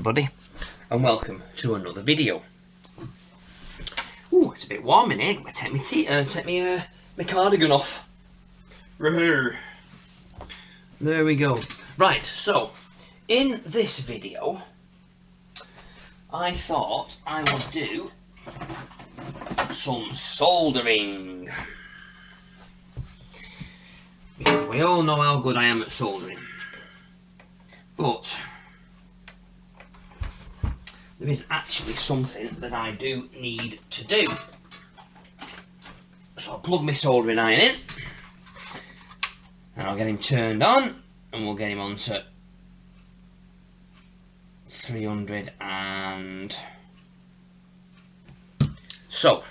everybody, and welcome to another video. Ooh, it's a bit warm in here. I'm gonna take my cardigan off. There we go. Right, so in this video, I thought I would do some soldering, because we all know how good I am at soldering. But there is actually something that I do need to do. So I'll plug my soldering iron in, and I'll get him turned on, and we'll get him on to 300 and... So.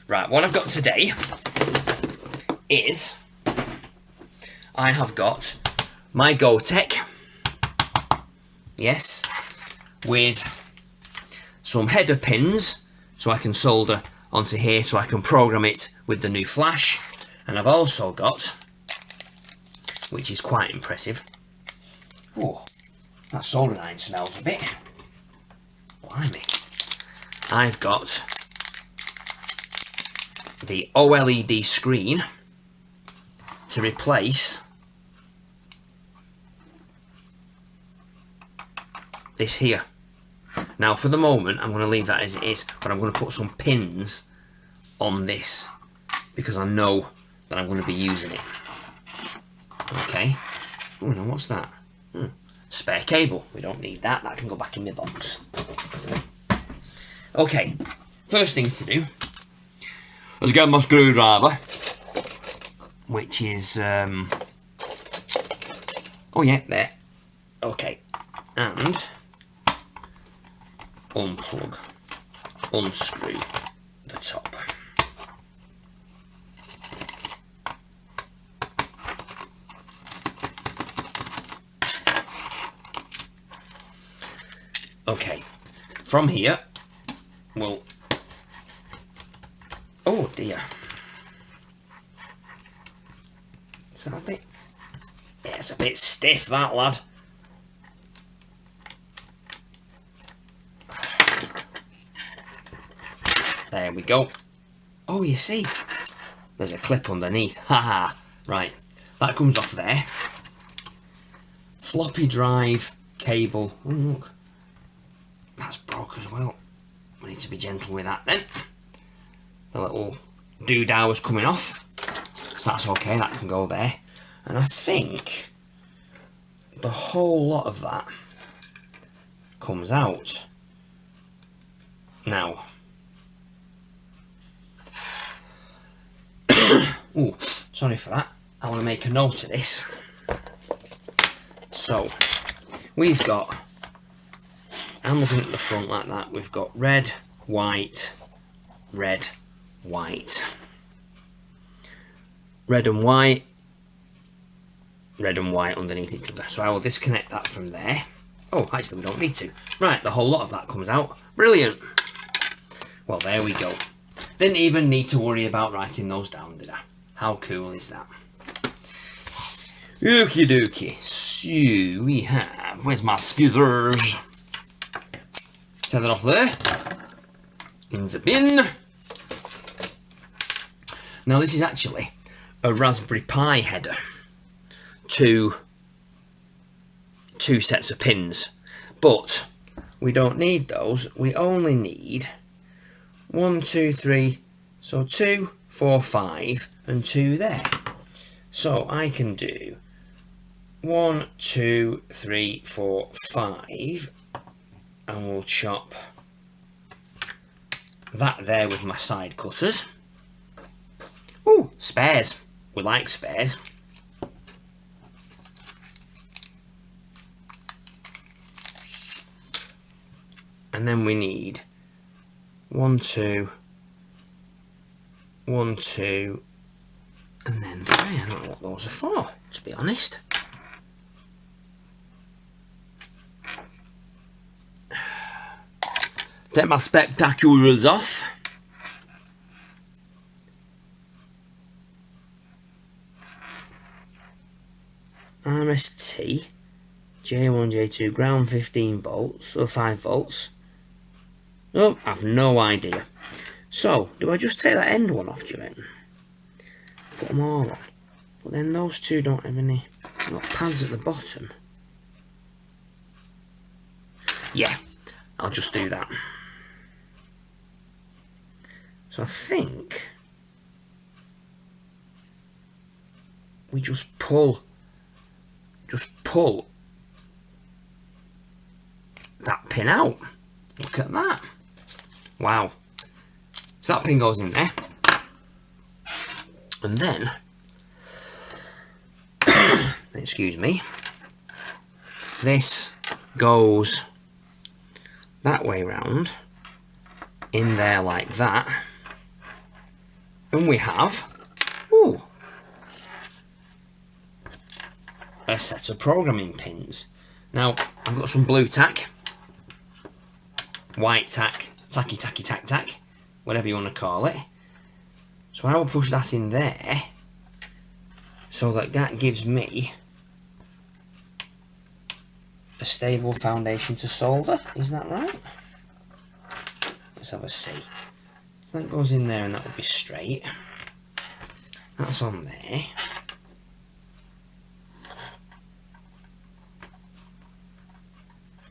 Right, what I've got today is... I have got my Gotek, yes, with some header pins so I can solder onto here so I can program it with the new flash. And I've also got, which is quite impressive, oh, that soldering iron smells a bit, blimey, I've got the OLED screen to replace this here. Now for the moment I'm going to leave that as it is, but I'm going to put some pins on this because I know that I'm going to be using it. Okay. Oh no, what's that? Spare cable. We don't need that. That can go back in my box. Okay. First thing to do is get my screwdriver, which is oh yeah, there. Okay. And unscrew the top. Okay, from here, we'll... Oh dear. Is that a bit... Yeah, it's a bit stiff, that, lad. There we go. Oh, you see, there's a clip underneath. Haha. Right, that comes off there. Floppy drive cable. Oh, look. That's broke as well. We need to be gentle with that then. The little doodah was coming off. So that's okay, that can go there. And I think the whole lot of that comes out. Now, ooh, sorry for that. I want to make a note of this. So, we've got, I'm looking at the front like that, we've got red, white, red, white. Red and white underneath each other. So I will disconnect that from there. Oh, actually we don't need to. Right, the whole lot of that comes out. Brilliant. Well, there we go. Didn't even need to worry about writing those down, did I? How cool is that? Okie dokie. So we have... Where's my scissors? Take that off there. In the bin. Now this is actually a Raspberry Pi header. Two sets of pins. But we don't need those. We only need 1, 2, 3. So 2, 4, 5 and 2 there. So I can do 1, 2, 3, 4, 5 and we'll chop that there with my side cutters. Ooh, spares. We like spares. And then we need 1, 2, 1, 2, and then 3. I don't know what those are for, to be honest. Take my spectaculars off. RST J1, J2, ground 15 volts, or 5 volts. Oh, I've no idea. So, do I just take that end one off, do you reckon? Put them all on. But then those two don't have any pads at the bottom. Yeah, I'll just do that. So I think we just pull that pin out. Look at that. Wow. So that pin goes in there. And then, excuse me, this goes that way round, in there like that. And we have, a set of programming pins. Now, I've got some blue tack, white tack, tacky, tack, tack, whatever you want to call it. So I will push that in there, so that gives me a stable foundation to solder. Is that right? Let's have a see. That goes in there and that will be straight. That's on there.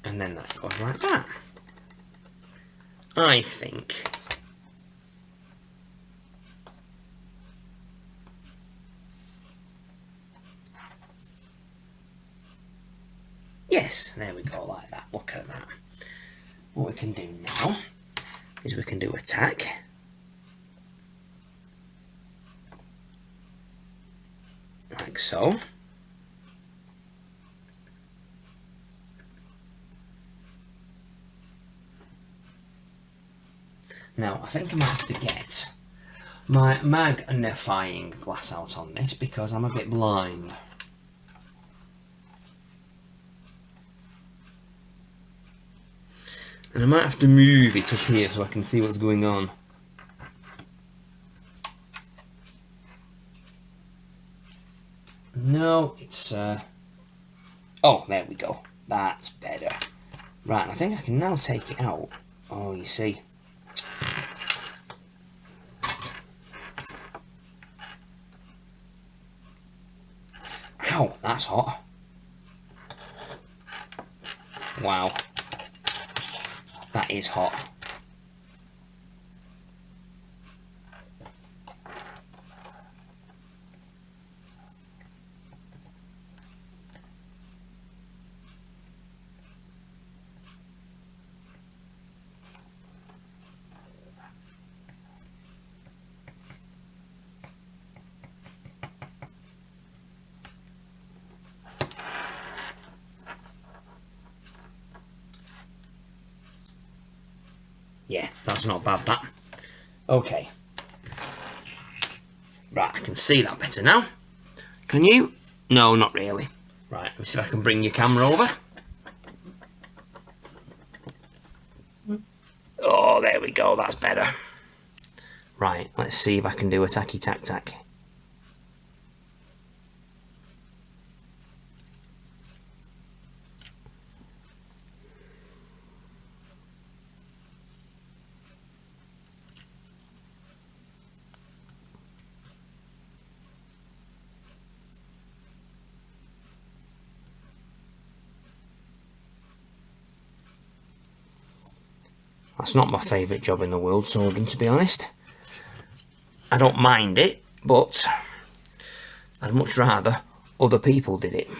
And then that goes like that. I think yes, there we go, like that. Look at that. What we can do now is we can do a tack. Like so. Now, I think I might have to get my magnifying glass out on this because I'm a bit blind. And I might have to move it up here so I can see what's going on. No, it's... Oh, there we go. That's better. Right, I think I can now take it out. Oh, you see. Ow, that's hot. Wow. That is hot. Yeah, that's not bad, that. Okay. Right, I can see that better now. Can you? No, not really. Right, let me see if I can bring your camera over. Oh, there we go, that's better. Right, let's see if I can do a tacky tack tack. That's not my favourite job in the world, soldering, to be honest. I don't mind it, but I'd much rather other people did it.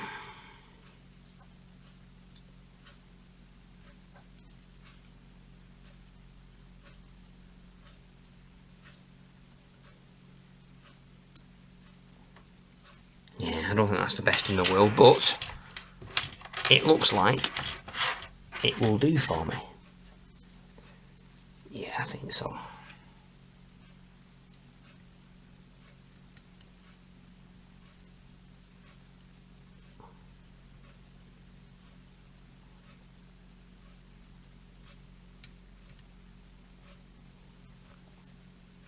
Yeah, I don't think that's the best in the world, but it looks like it will do for me. Yeah, I think so.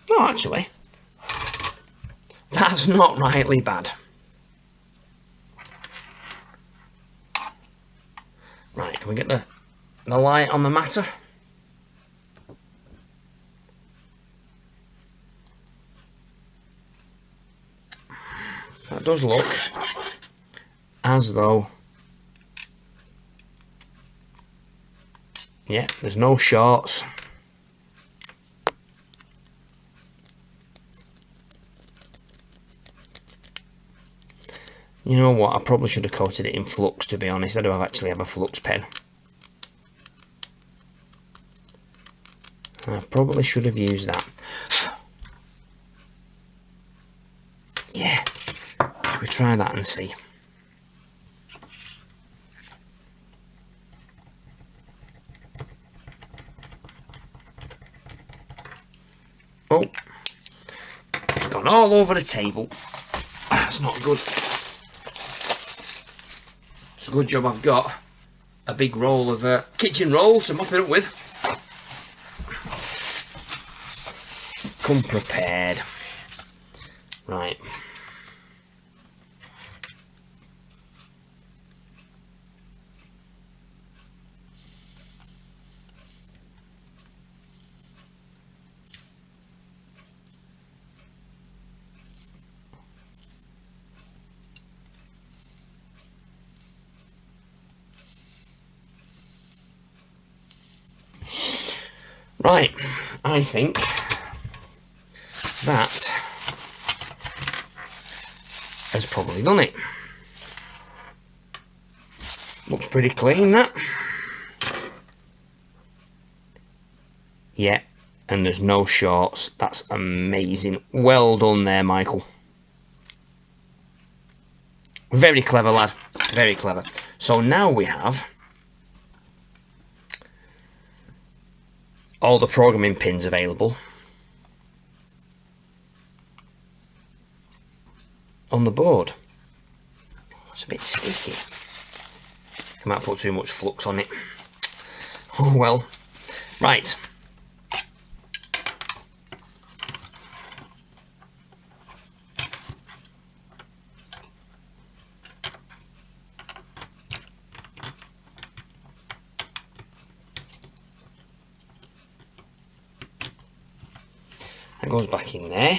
Oh, actually, that's not rightly bad. Can we get the light on the matter? That does look as though, yeah, there's no shorts. You know what, I probably should have coated it in flux, to be honest. I do actually have a flux pen. I probably should have used that. Yeah, should we try that and see? Oh, it's gone all over the table. That's not good. It's a good job I've got a big roll of kitchen roll to mop it up with. Come prepared. Right. Right, I think that has probably done it. Looks pretty clean, that. Yeah, and there's no shorts. That's amazing. Well done there, Michael. Very clever, lad. Very clever. So now we have all the programming pins available on the board. It's a bit sticky. I might put too much flux on it. Oh well. Right. That goes back in there.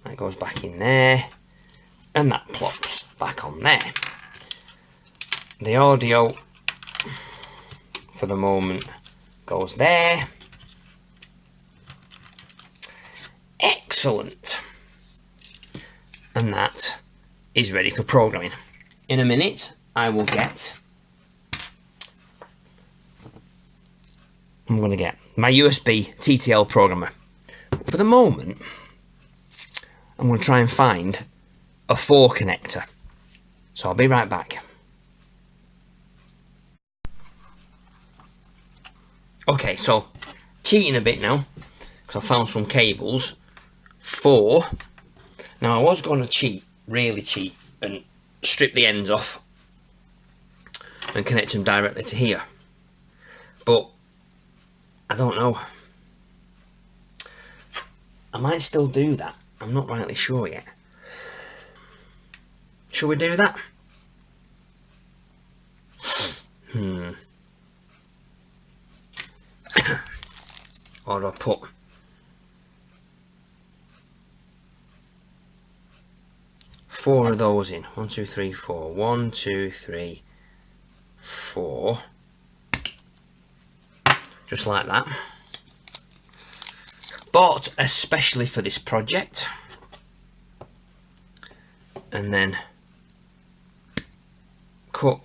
That goes back in there. And that plops back on there. The audio, for the moment, goes there. Excellent. And that is ready for programming. In a minute, I will get... I'm going to get my USB TTL programmer. For the moment, I'm going to try and find a 4 connector. So I'll be right back. Okay, so cheating a bit now, because I found some cables. 4. Now I was going to cheat, really cheat, and strip the ends off and connect them directly to here. But I don't know. I might still do that. I'm not rightly sure yet. Shall we do that? Or do I put... four of those in. 1, 2, 3, 4. 1, 2, 3, 4. Just like that. Bought especially for this project. And then cut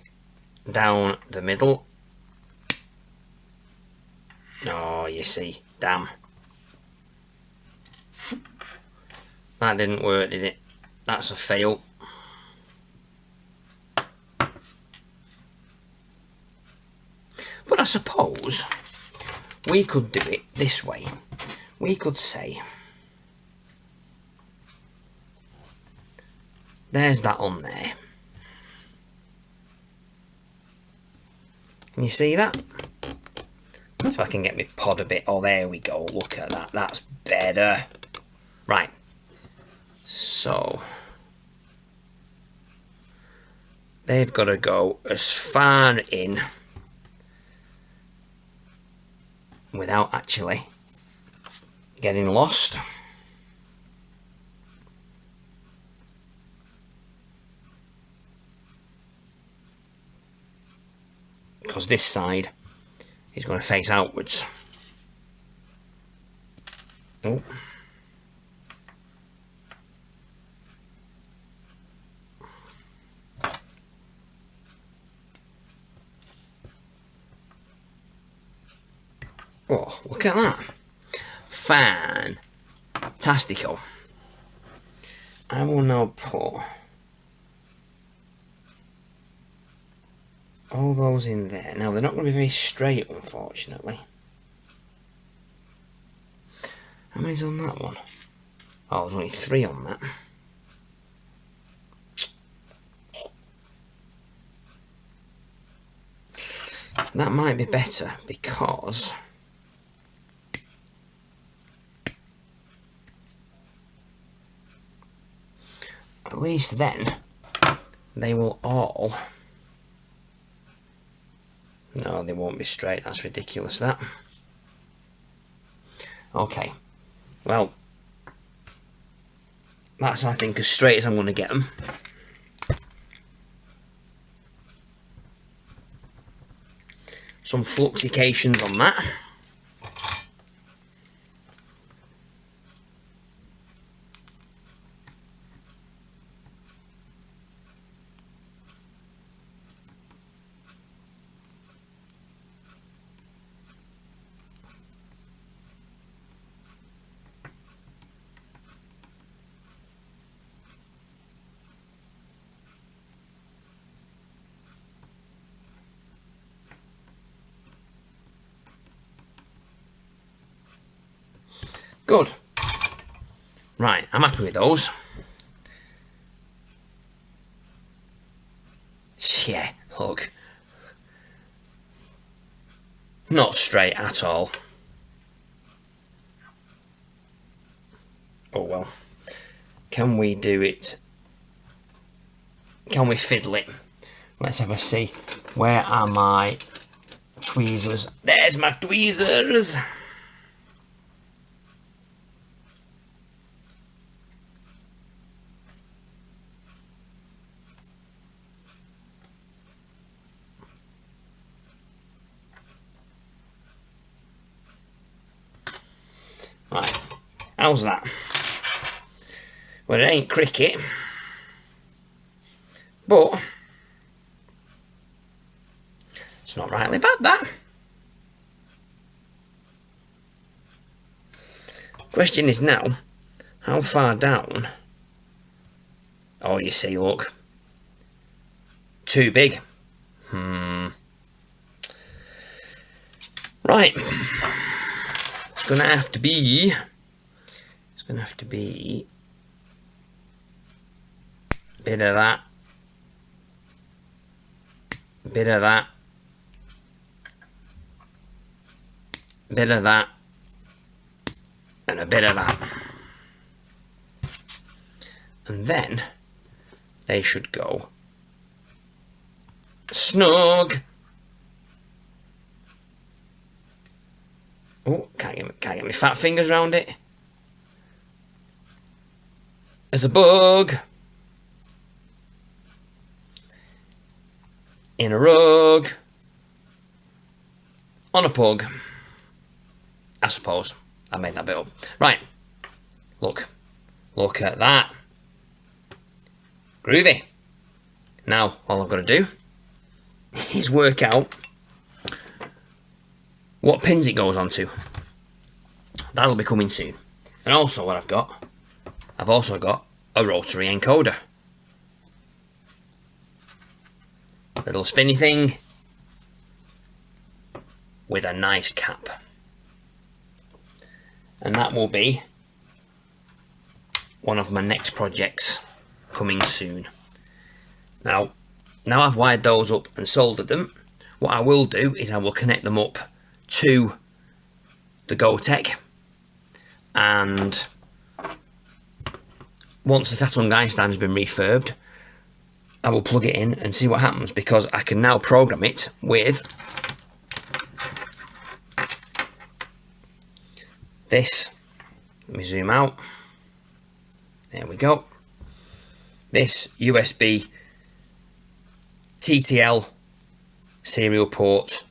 down the middle. Oh, you see, damn. That didn't work, did it? That's a fail. But I suppose we could do it this way. We could say, there's that on there. Can you see that? See if I can get my pod a bit. Oh, there we go. Look at that. That's better. Right. So, they've got to go as far in without actually getting lost. Because this side is going to face outwards. Oh. Oh, look at that. Fantastico. I will now put all those in there. Now, they're not going to be very straight, unfortunately. How many's on that one? Oh, there's only 3 on that. That might be better because at least then they will all... No, they won't be straight. That's ridiculous, that. Okay. Well, that's, I think, as straight as I'm going to get them. Some fluxications on that. Good. Right, I'm happy with those. Yeah, look. Not straight at all. Oh well. Can we do it? Can we fiddle it? Let's have a see. Where are my tweezers? There's my tweezers! Right, how's that? Well, it ain't cricket, but it's not rightly bad, that. Question is now, how far down? Oh, you see, look. Too big. Right. It's gonna have to be bit of that, bit of that, bit of that, and a bit of that. And then they should go snug. Oh, can't get my fat fingers around it. As a bug. In a rug. On a pug. I suppose. I made that bit up. Right. Look. Look at that. Groovy. Now, all I've got to do is work out what pins it goes onto. That'll be coming soon. And also what I've also got a rotary encoder. Little spinny thing with a nice cap. And that will be one of my next projects coming soon. Now I've wired those up and soldered them, what I will do is I will connect them up to the Gotek, and once the Tatung Einstein has been refurbed, I will plug it in and see what happens, because I can now program it with this. Let me zoom out. There we go. This USB TTL serial port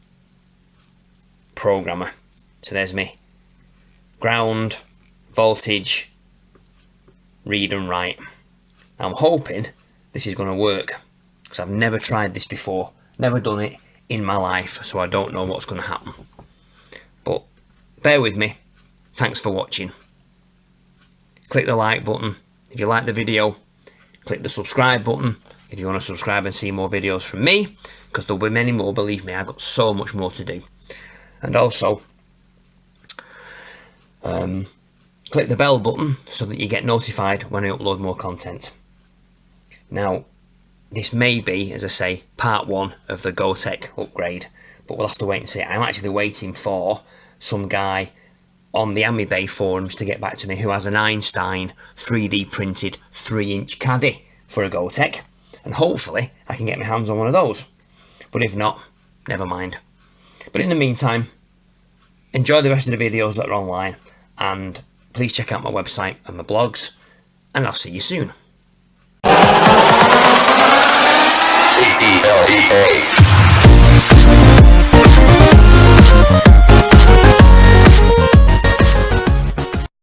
programmer. So there's me ground, voltage, read and write. I'm hoping this is going to work, because I've never tried this before, never done it in my life, so I don't know what's going to happen. But bear with me. Thanks for watching. Click the like button if you like the video. Click the subscribe button if you want to subscribe and see more videos from me, because there'll be many more, believe me. I've got so much more to do. And also click the bell button so that you get notified when I upload more content. Now, this may be, as I say, part 1 of the Gotek upgrade, but we'll have to wait and see. I'm actually waiting for some guy on the AmiBay forums to get back to me who has an Einstein 3D printed 3-inch caddy for a Gotek, and hopefully I can get my hands on one of those. But if not, never mind. But in the meantime, enjoy the rest of the videos that are online, and please check out my website and my blogs, and I'll see you soon.